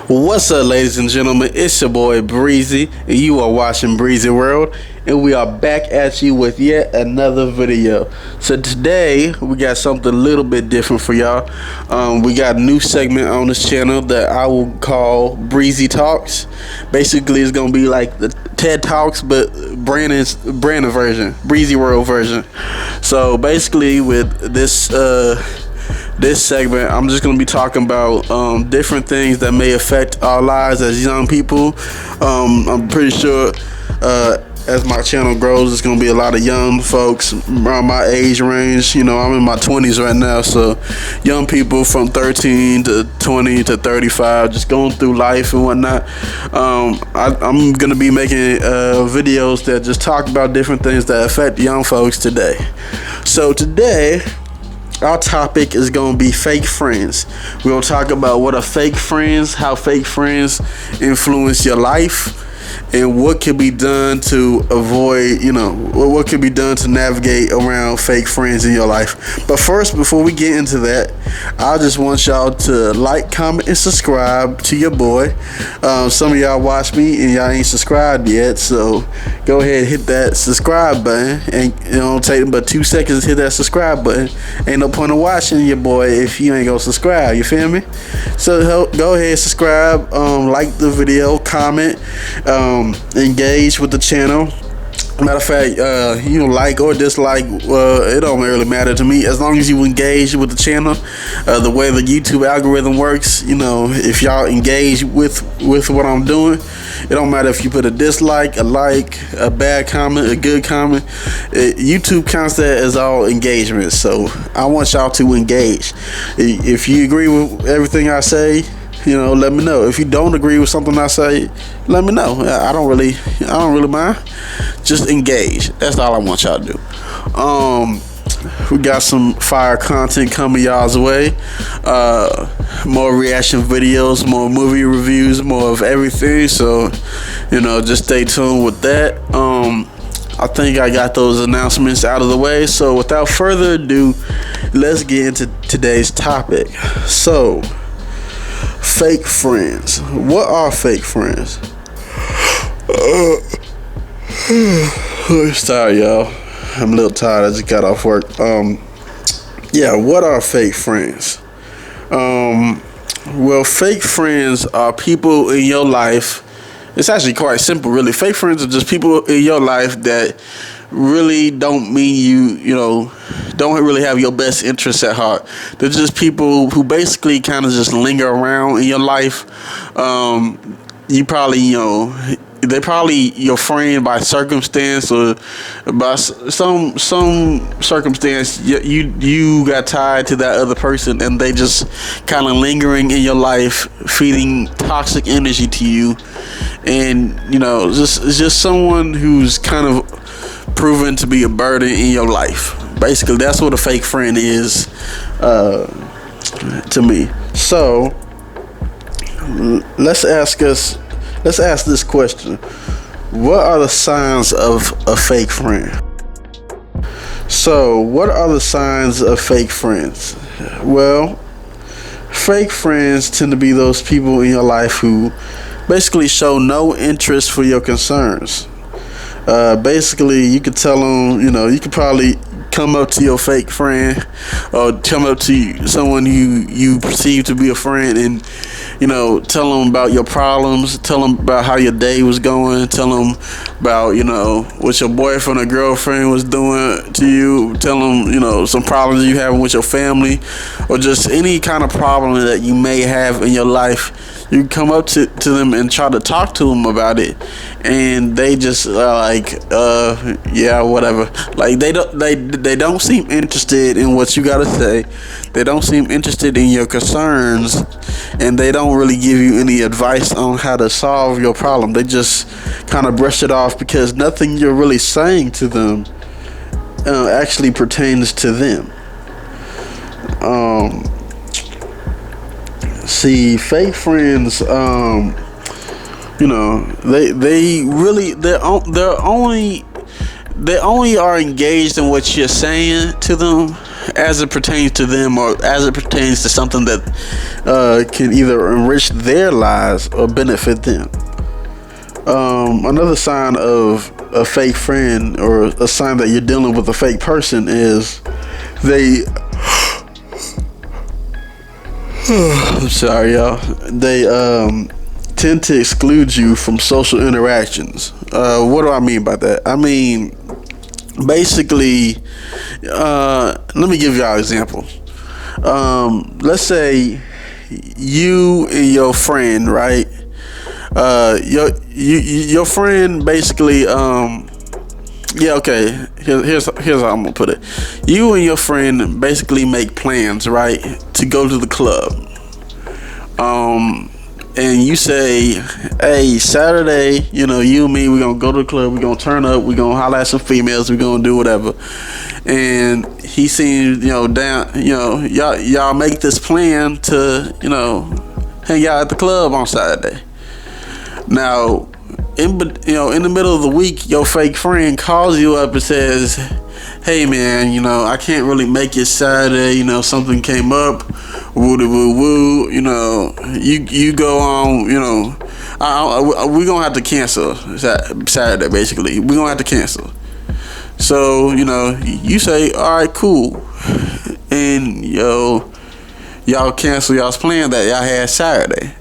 What's up, ladies and gentlemen? It's your boy Breezy, and you are watching Breezy World, and we are back at you with yet another video. So today we got something a little bit different for y'all. We got a new segment on this channel that I will call Breezy Talks. Basically, it's gonna be like the TED Talks, but Brandon version, Breezy World version. So basically, with this segment, I'm just going to be talking about different things that may affect our lives as young people. I'm pretty sure as my channel grows, it's going to be a lot of young folks around my age range. You know, I'm in my 20s right now, so young people from 13 to 20 to 35, just going through life and whatnot. I'm going to be making videos that just talk about different things that affect young folks today. So today, our topic is going to be fake friends. We're going to talk about what are fake friends, how fake friends influence your life, and what can be done to avoid, what can be done to navigate around fake friends in your life. But first, before we get into that, I just want y'all to like, comment, and subscribe to your boy. Some of y'all watch me and y'all ain't subscribed yet, so go ahead and hit that subscribe button. And it don't take but 2 seconds to hit that subscribe button. Ain't no point in watching your boy if you ain't gonna subscribe, you feel me? So go ahead, subscribe, like the video, comment, engage with the channel. Matter of fact, like or dislike, it don't really matter to me as long as you engage with the channel. The way the YouTube algorithm works, if y'all engage with what I'm doing, it don't matter if you put a dislike, a like, a bad comment, a good comment. YouTube counts that as all engagement. So I want y'all to engage. If you agree with everything I say, let me know. If you don't agree with something I say, let me know. I don't really mind. Just engage. That's all I want y'all to do. We got some fire content coming y'all's way. More reaction videos, more movie reviews, more of everything. So, just stay tuned with that. I think I got those announcements out of the way. So without further ado, let's get into today's topic. So, fake friends. What are fake friends? Sorry, y'all. I'm a little tired. I just got off work. What are fake friends? Well, fake friends are people in your life. It's actually quite simple, really. Fake friends are just people in your life that really don't mean don't really have your best interests at heart. They're just people who basically kind of just linger around in your life. They're probably your friend by circumstance or by some circumstance. You got tied to that other person, and they just kind of lingering in your life, feeding toxic energy to you, and just someone who's kind of proven to be a burden in your life. Basically, that's what a fake friend is to me. So let's ask this question: what are the signs of a fake friend? So, what are the signs of fake friends? Well, fake friends tend to be those people in your life who basically show no interest for your concerns. Basically, you could tell them, you could probably come up to your fake friend or come up to someone you perceive to be a friend and tell them about your problems, tell them about how your day was going, tell them about what your boyfriend or girlfriend was doing to you, tell them some problems you having with your family, or just any kind of problem that you may have in your life. You can come up to them and try to talk to them about it, and they just whatever. Like they don't seem interested in what you gotta say. They don't seem interested in your concerns, and they don't really give you any advice on how to solve your problem. They just kind of brush it off because nothing you're really saying to them actually pertains to them. See, fake friends, they only are engaged in what you're saying to them as it pertains to them, or as it pertains to something that can either enrich their lives or benefit them. Another sign of a fake friend, or a sign that you're dealing with a fake person, is they I'm sorry, y'all. They tend to exclude you from social interactions. What do I mean by that? I mean, basically, let me give y'all an example. Let's say you and your friend, right? Your friend basically, yeah, okay. Here's how I'm gonna put it. You and your friend basically make plans, right, to go to the club. And you say, hey, Saturday, you and me, we're gonna go to the club, we're gonna turn up, we're gonna holler at some females, we're gonna do whatever. And he seems, down, y'all make this plan to, hang out at the club on Saturday. Now, in the middle of the week, your fake friend calls you up and says, hey man, I can't really make it Saturday, something came up, woo woo woo, you go on, we're gonna have to cancel Saturday, basically. We're gonna have to cancel. So, you say, all right, cool. And y'all cancel y'all's plan that y'all had Saturday.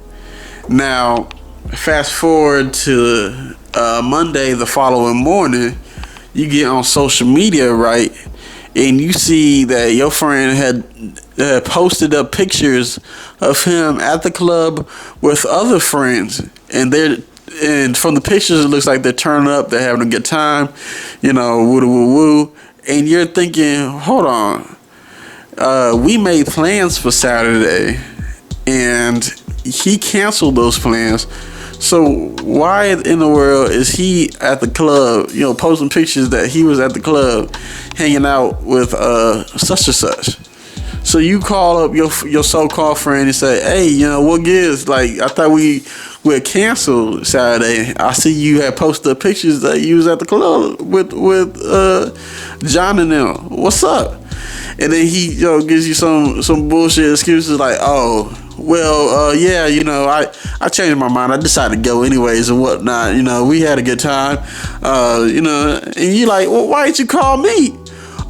Now, fast forward to Monday, the following morning, you get on social media, right, and you see that your friend had posted up pictures of him at the club with other friends, and from the pictures it looks like they're turning up, they're having a good time, woo woo woo, and you're thinking, hold on, we made plans for Saturday, and he canceled those plans. So why in the world is he at the club, posting pictures that he was at the club hanging out with such and such? So you call up your so-called friend and say, hey, what gives? Like, I thought we would cancel Saturday. I see you had posted up pictures that you was at the club with John and them. What's up? And then he gives you some bullshit excuses like, oh, well, yeah, I changed my mind. I decided to go anyways and whatnot. We had a good time. And you like, well, why didn't you call me?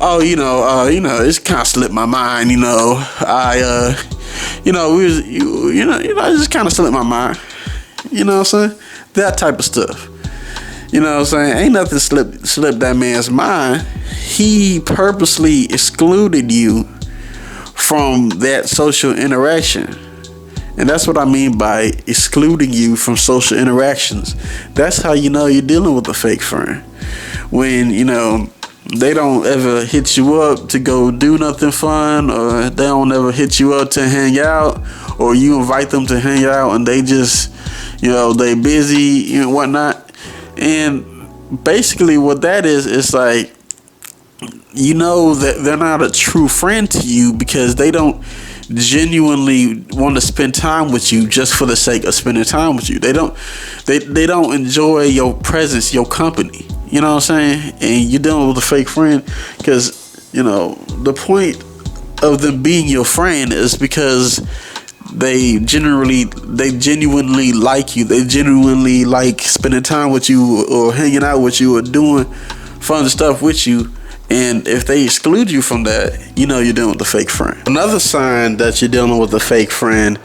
Oh, it's kind of slipped my mind. I just kind of slipped my mind. You know what I'm saying? That type of stuff. You know what I'm saying? Ain't nothing slipped that man's mind. He purposely excluded you from that social interaction. And that's what I mean by excluding you from social interactions. That's how you know you're dealing with a fake friend. When, they don't ever hit you up to go do nothing fun, or they don't ever hit you up to hang out, or you invite them to hang out and they just, they busy and whatnot. And basically what that is like, that they're not a true friend to you because they don't genuinely want to spend time with you just for the sake of spending time with you. They don't enjoy your presence, your company. You know what I'm saying? And you're dealing with a fake friend because, the point of them being your friend is because they genuinely like you. They genuinely like spending time with you or hanging out with you or doing fun stuff with you. And if they exclude you from that, you're dealing with a fake friend. Another sign that you're dealing with a fake friend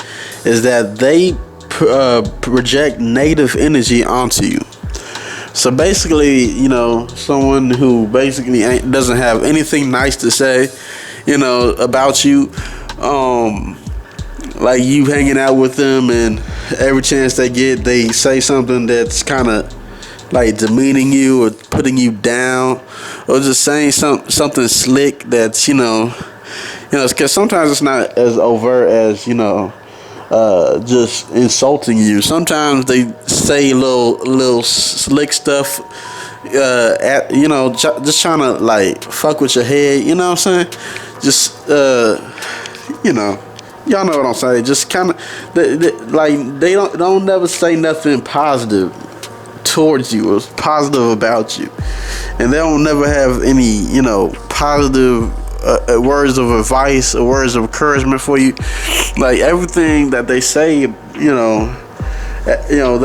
is that they project negative energy onto you. So basically, someone who basically doesn't have anything nice to say, about you, like you hanging out with them, and every chance they get, they say something that's kind of like demeaning you or putting you down, or just saying something slick that's because sometimes it's not as overt as just insulting you. Sometimes they say little slick stuff, just trying to like fuck with your head. You know what I'm saying? Just y'all know what I'm saying. Just kind of they don't never say nothing positive towards you or positive about you, and they don't never have any positive words of advice or words of encouragement for you. Like everything that they say, the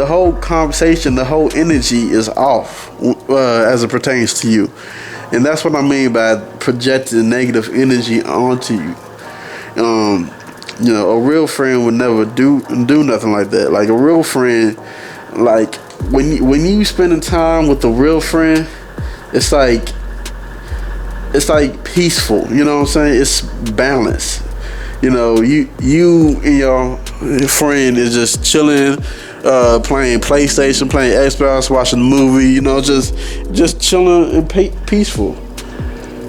whole conversation, the whole energy is off as it pertains to you, and that's what I mean by projecting negative energy onto you. A real friend would never do nothing like that. Like a real friend, like when you spending time with a real friend, it's like peaceful. You know what I'm saying? It's balance. You and your friend is just chilling, playing PlayStation, playing Xbox, watching a movie. Just chilling and peaceful.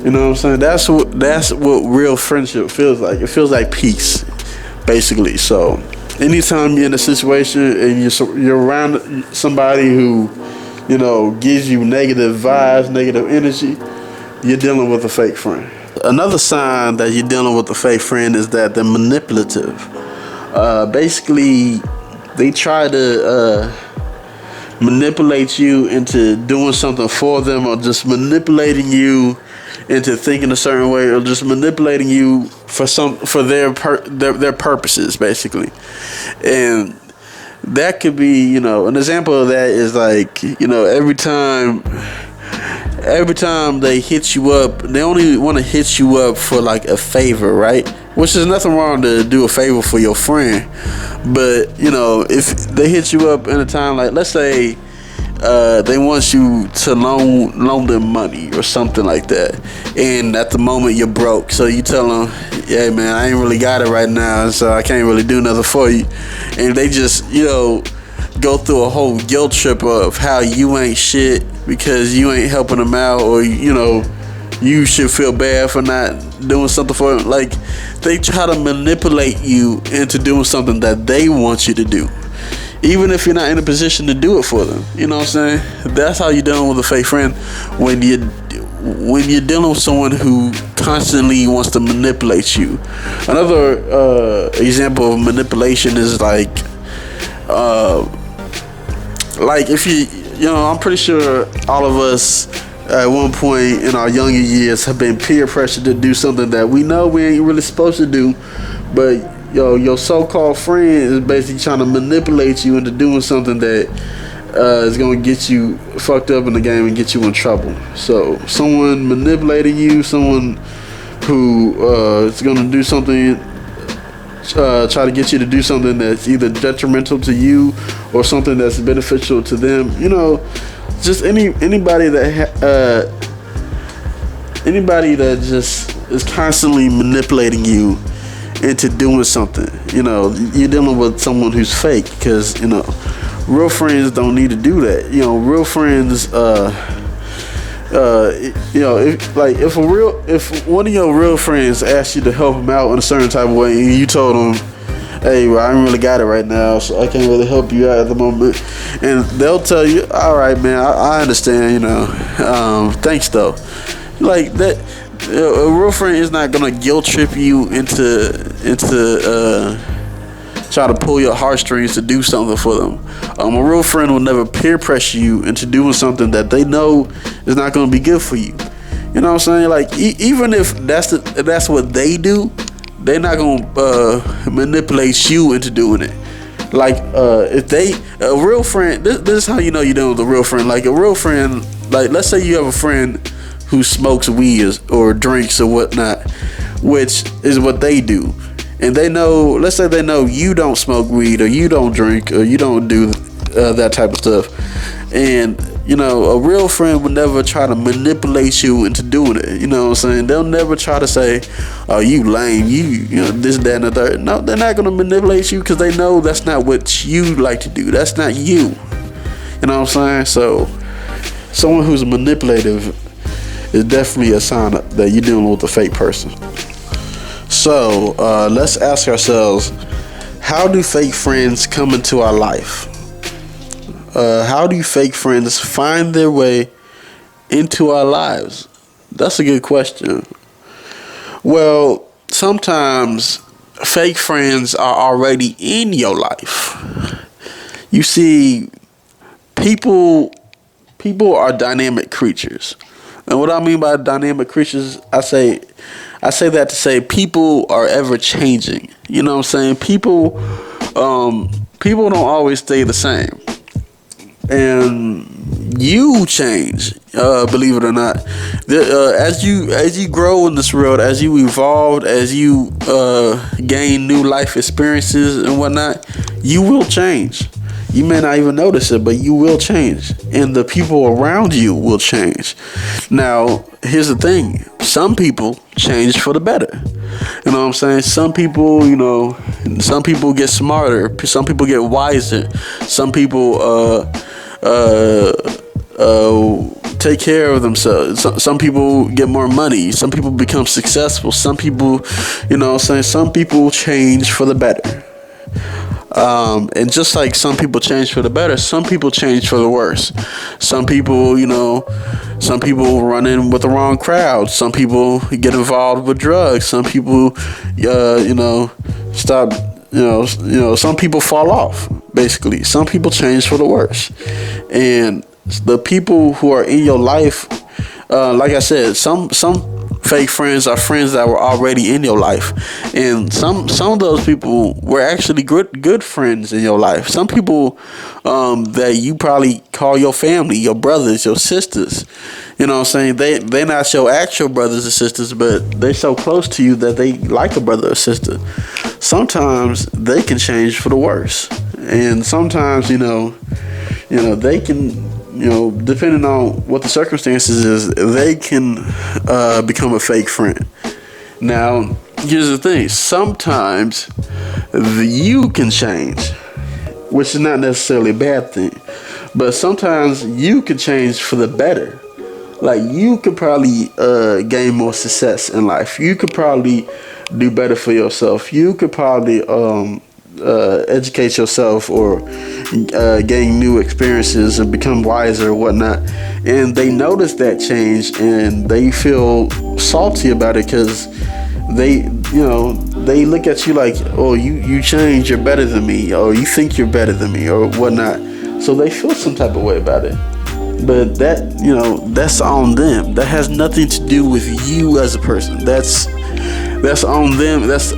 You know what I'm saying? That's what real friendship feels like. It feels like peace, basically. So, anytime you're in a situation and you're around somebody who, gives you negative vibes, negative energy, you're dealing with a fake friend. Another sign that you're dealing with a fake friend is that they're manipulative. Basically, they try to manipulate you into doing something for them, or just manipulating you into thinking a certain way, or just manipulating you for their purposes, basically. And that could be, an example of that is like, every time they hit you up, they only want to hit you up for like a favor, right? Which is nothing wrong to do a favor for your friend, but if they hit you up in a time, like let's say they want you to loan them money or something like that, and at the moment you're broke, so you tell them, "Yeah, man, I ain't really got it right now, so I can't really do nothing for you," and they just go through a whole guilt trip of how you ain't shit because you ain't helping them out, or you should feel bad for not doing something for them. Like they try to manipulate you into doing something that they want you to do, even if you're not in a position to do it for them. You know what I'm saying? That's how you're dealing with a fake friend, when you're dealing with someone who constantly wants to manipulate you. Another example of manipulation is like if I'm pretty sure all of us at one point in our younger years have been peer pressured to do something that we know we ain't really supposed to do, but your so-called friend is basically trying to manipulate you into doing something that is going to get you fucked up in the game and get you in trouble. So someone manipulating you, someone who is going to do something, try to get you to do something that's either detrimental to you or something that's beneficial to them. Just anybody that just is constantly manipulating you into doing something. You're dealing with someone who's fake, because real friends don't need to do that. Real friends, if one of your real friends asks you to help them out in a certain type of way, and you told them, "Hey, well, I ain't really got it right now, so I can't really help you out at the moment," and they'll tell you, "All right, man, I understand. Thanks though." Like that, a real friend is not gonna guilt trip you into try to pull your heartstrings to do something for them. A real friend will never peer pressure you into doing something that they know is not going to be good for you. You know what I'm saying? Like even if that's what they do, they're not going to manipulate you into doing it. Like if a real friend, this is how you know you're dealing with a real friend. Like a real friend, like let's say you have a friend who smokes weed or drinks or whatnot, which is what they do. And they know, let's say they know you don't smoke weed or you don't drink or you don't do that type of stuff. And, a real friend would never try to manipulate you into doing it. You know what I'm saying? They'll never try to say, "Oh, you lame, you this, that, and the third." No, they're not going to manipulate you because they know that's not what you like to do. That's not you. You know what I'm saying? So, someone who's manipulative is definitely a sign that you're dealing with a fake person. So let's ask ourselves, how do fake friends come into our life? How do fake friends find their way into our lives? That's a good question. Well, sometimes fake friends are already in your life. You see, people are dynamic creatures. And what I mean by dynamic creatures, I I say that to say people are ever changing. You know what I'm saying? People don't always stay the same, and you change. Believe it or not, as you grow in this world, as you evolve, as you gain new life experiences and whatnot, you will change. You may not even notice it, but you will change, and the people around you will change. Now, here's the thing: some people change for the better. You know what I'm saying? Some people, some people get smarter. Some people get wiser. Some people take care of themselves. Some people get more money. Some people become successful. Some people, some people change for the better. And just like some people change for the better, some people change for the worse. Some people, some people run in with the wrong crowd. Some people get involved with drugs. Some people, stop. Some people fall off. Basically, some people change for the worse, and the people who are in your life, like I said, some fake friends are friends that were already in your life, and some of those people were actually good friends in your life. Some people that you probably call your family, your brothers, your sisters. You know what I'm saying? They're not your actual brothers and sisters, but they're so close to you that they like a brother or sister. Sometimes they can change for the worse, and sometimes they can. Depending on what the circumstances is, they can become a fake friend. Now, here's the thing: sometimes you can change, which is not necessarily a bad thing, but sometimes you can change for the better. Like, you could probably gain more success in life. You could probably do better for yourself. You could probably educate yourself or gain new experiences and become wiser or whatnot. And they notice that change and they feel salty about it because they look at you like, oh, you changed, you're better than me, or you think you're better than me or whatnot. So they feel some type of way about it. But that's on them. That has nothing to do with you as a person. That's on them. That's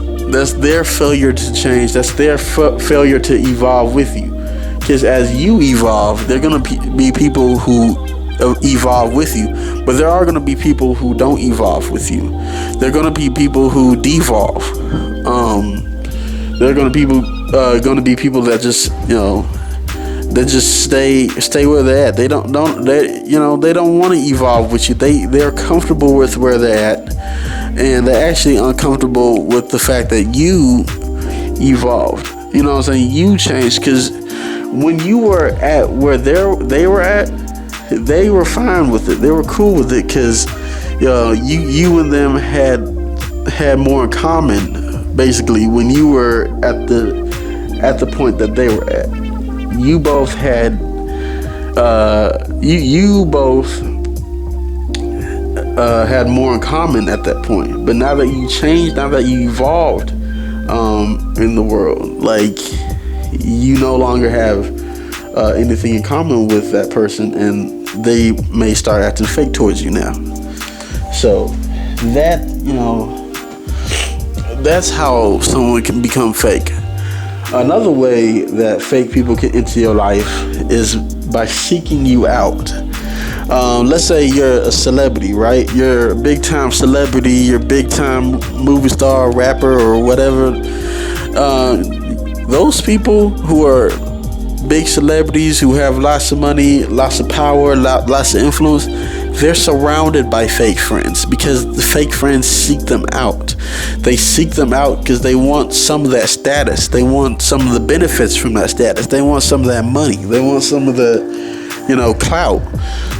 their failure to change. That's their failure to evolve with you. Because as you evolve, there are going to be people who evolve with you. But there are going to be people who don't evolve with you. There are going to be people who devolve. There are going to be people that just, they just stay where they're at. They don't want to evolve with you. They're comfortable with where they're at, and they're actually uncomfortable with the fact that you evolved. You know what I'm saying? You changed, because when you were at where they were at, they were fine with it. They were cool with it because you and them had more in common. Basically, when you were at the point that they were at, you both had you both had more in common at that point. But now that you changed, now that you evolved in the world, like, you no longer have anything in common with that person, and they may start acting fake towards you now. So that that's how someone can become fake. Another way that fake people get into your life is by seeking you out. Let's say you're a celebrity, right? You're a big time celebrity, you're a big time movie star, rapper, or whatever. Those people who are big celebrities, who have lots of money, lots of power, lots of influence, they're surrounded by fake friends because the fake friends seek them out. They seek them out because they want some of that status. They want some of the benefits from that status. They want some of that money. They want some of the clout.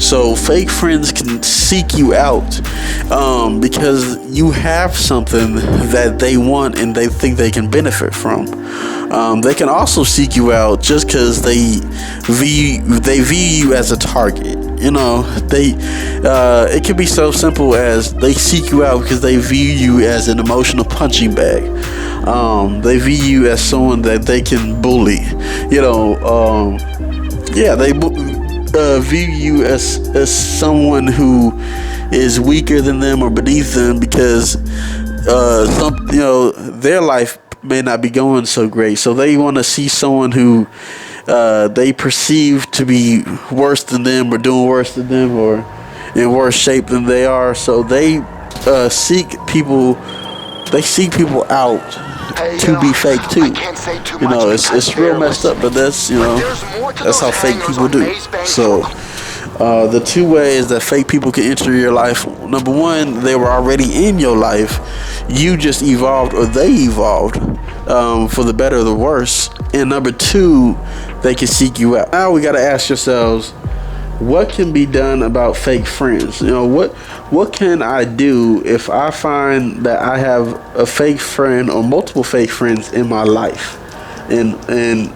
So fake friends can seek you out because you have something that they want and they think they can benefit from. They can also seek you out just because they view you as a target. It can be so simple as they seek you out because they view you as an emotional punching bag. They view you as someone that they can bully. They view you as someone who is weaker than them or beneath them because some, their life may not be going so great, so they want to see someone who they perceive to be worse than them, or doing worse than them, or in worse shape than they are. So they seek people. They seek people out to be fake too. It's real messed up, but that's how fake people do. So the two ways that fake people can enter your life: number one, they were already in your life, you just evolved, or they evolved for the better or the worse. And number two, they can seek you out. Now we got to ask yourselves, what can be done about fake friends? What can I do if I find that I have a fake friend or multiple fake friends in my life, and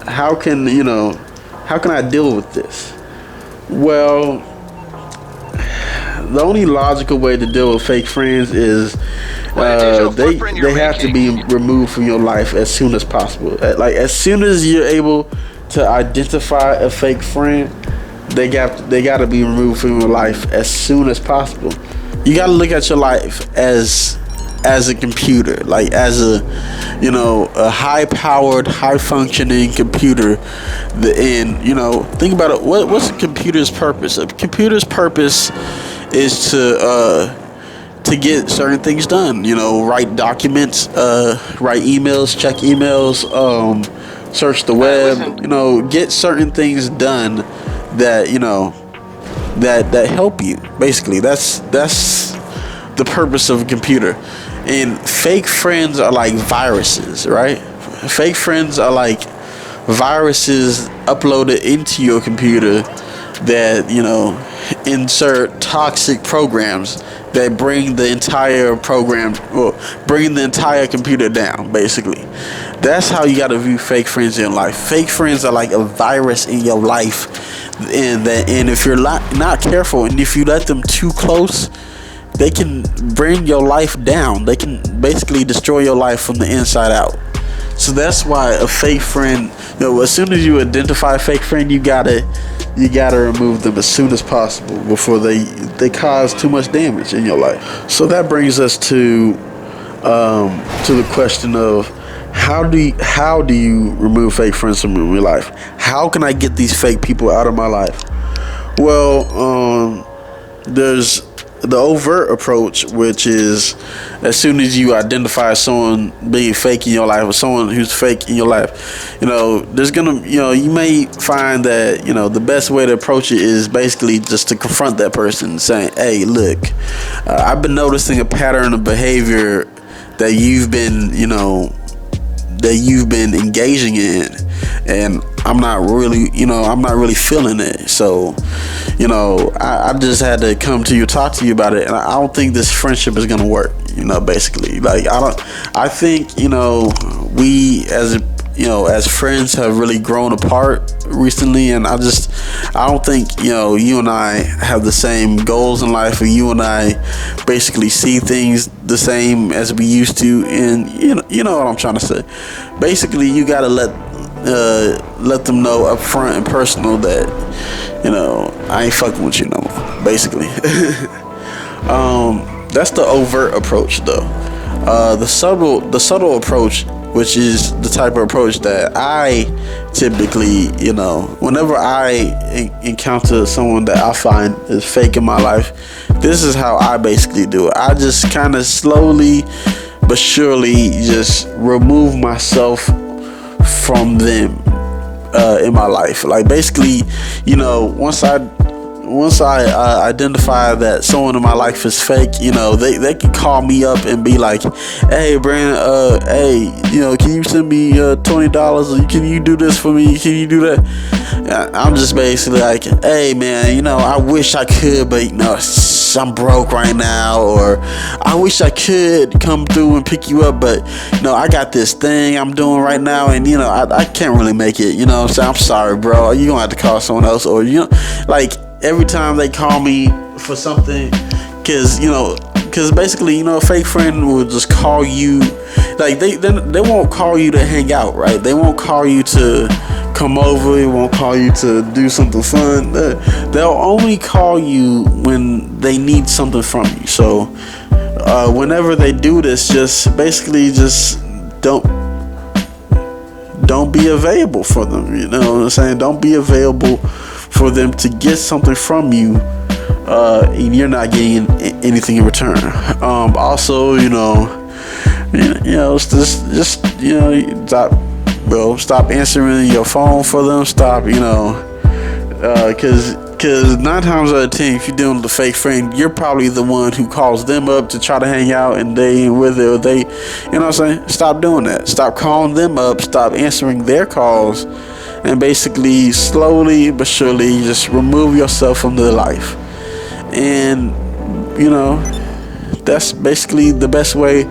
how can I deal with this? Well, the only logical way to deal with fake friends is they have to be removed from your life as soon as possible. Like, as soon as you're able to identify a fake friend, they got to be removed from your life as soon as possible. You got to look at your life as a computer, like as a high powered, high functioning computer. Think about it. What's a computer's purpose? A computer's purpose is to get certain things done. Write documents, write emails, check emails, search the web. Get certain things done that that help you. Basically, that's the purpose of a computer. And fake friends are like viruses, right? Fake friends are like viruses uploaded into your computer that insert toxic programs that bring the entire computer down. Basically, that's how you got to view fake friends in life. Fake friends are like a virus in your life, and if you're not careful, and if you let them too close, they can bring your life down. They can basically destroy your life from the inside out. So that's why a fake friend, as soon as you identify a fake friend, you gotta remove them as soon as possible before they cause too much damage in your life. So that brings us to the question of how do you remove fake friends from your life? How can I get these fake people out of my life? Well, there's the overt approach, which is as soon as you identify someone being fake in your life, or someone who's fake in your life, there's gonna, you may find that, the best way to approach it is basically just to confront that person, saying, hey, look, I've been noticing a pattern of behavior that you've been engaging in, and I'm not really feeling it. So, I just had to come to you, talk to you about it, and I don't think this friendship is gonna work. Basically, like I think we as friends have really grown apart recently, and I don't think you and I have the same goals in life, or you and I basically see things the same as we used to. And you know what I'm trying to say. Basically, you gotta let them know up front and personal that I ain't fucking with you no more. Basically, that's the overt approach, though. The subtle approach, which is the type of approach that I typically, whenever I encounter someone that I find is fake in my life, this is how I basically do it. I just kind of slowly but surely just remove myself from them in my life. Like, basically, once I identify that someone in my life is fake, they can call me up and be like, hey, Brandon, can you send me $20? Can you do this for me? Can you do that? I'm just basically like, hey, man, I wish I could, but I'm broke right now, or I wish I could come through and pick you up, but I got this thing I'm doing right now, and I can't really make it. So I'm sorry, bro. You gonna have to call someone else, or like, every time they call me for something, because basically, a fake friend will just call you, like, they won't call you to hang out, right? They won't call you to come over. They won't call you to do something fun. They'll only call you when they need something from you. So whenever they do this, just basically just don't be available for them. You know what I'm saying? Don't be available for them to get something from you, and you're not getting anything in return. Also, just stop answering your phone for them. Stop, because 9 times out of 10, if you're dealing with a fake friend, you're probably the one who calls them up to try to hang out, and they ain't with it, or they, what I'm saying? Stop doing that. Stop calling them up. Stop answering their calls, and basically, slowly but surely, just remove yourself from their life. And that's basically the best way.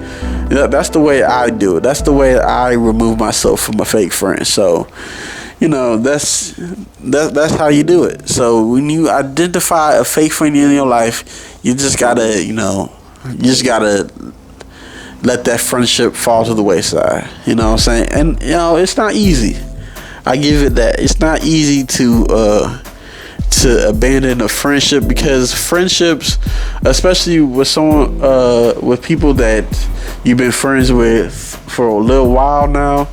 That's the way I do it. That's the way I remove myself from a fake friend. So, that's how you do it. So when you identify a fake friend in your life, you just gotta let that friendship fall to the wayside. You know what I'm saying? And it's not easy. I give it that. It's not easy to abandon a friendship, because friendships, especially with someone, with people that you've been friends with for a little while now,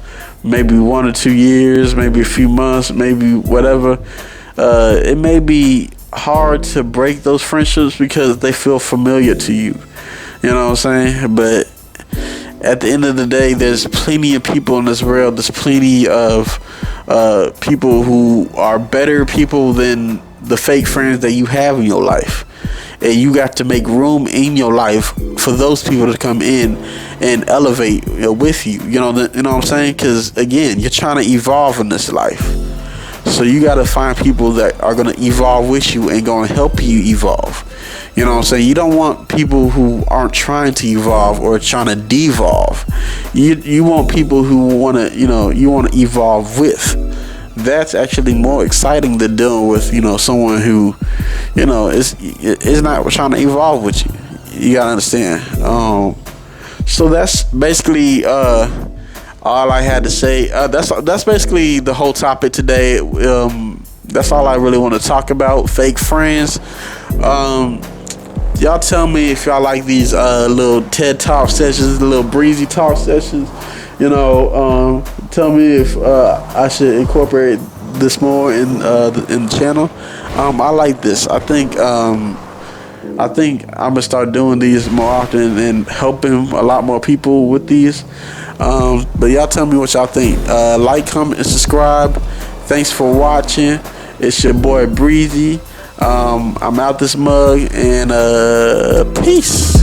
maybe 1 or 2 years, maybe a few months, maybe whatever, it may be hard to break those friendships because they feel familiar to you. You know what I'm saying? But at the end of the day, there's plenty of people in this world. There's plenty of people who are better people than the fake friends that you have in your life. And you got to make room in your life for those people to come in and elevate with you. You know what I'm saying? Because again, you're trying to evolve in this life. So you got to find people that are going to evolve with you and going to help you evolve. You know what I'm saying? You don't want people who aren't trying to evolve or trying to devolve. You want people who want to, you want to evolve with. That's actually more exciting than dealing with, someone who, is not trying to evolve with you. You gotta understand. So that's basically all I had to say. That's basically the whole topic today. That's all I really want to talk about. Fake friends. Y'all tell me if y'all like these little TED Talk sessions, the little Breezy Talk sessions. Tell me if I should incorporate this more in the channel. I like this. I think I'm gonna start doing these more often and helping a lot more people with these. But y'all tell me what y'all think. Like, comment, and subscribe. Thanks for watching. It's your boy Breezy. I'm out this mug, and peace.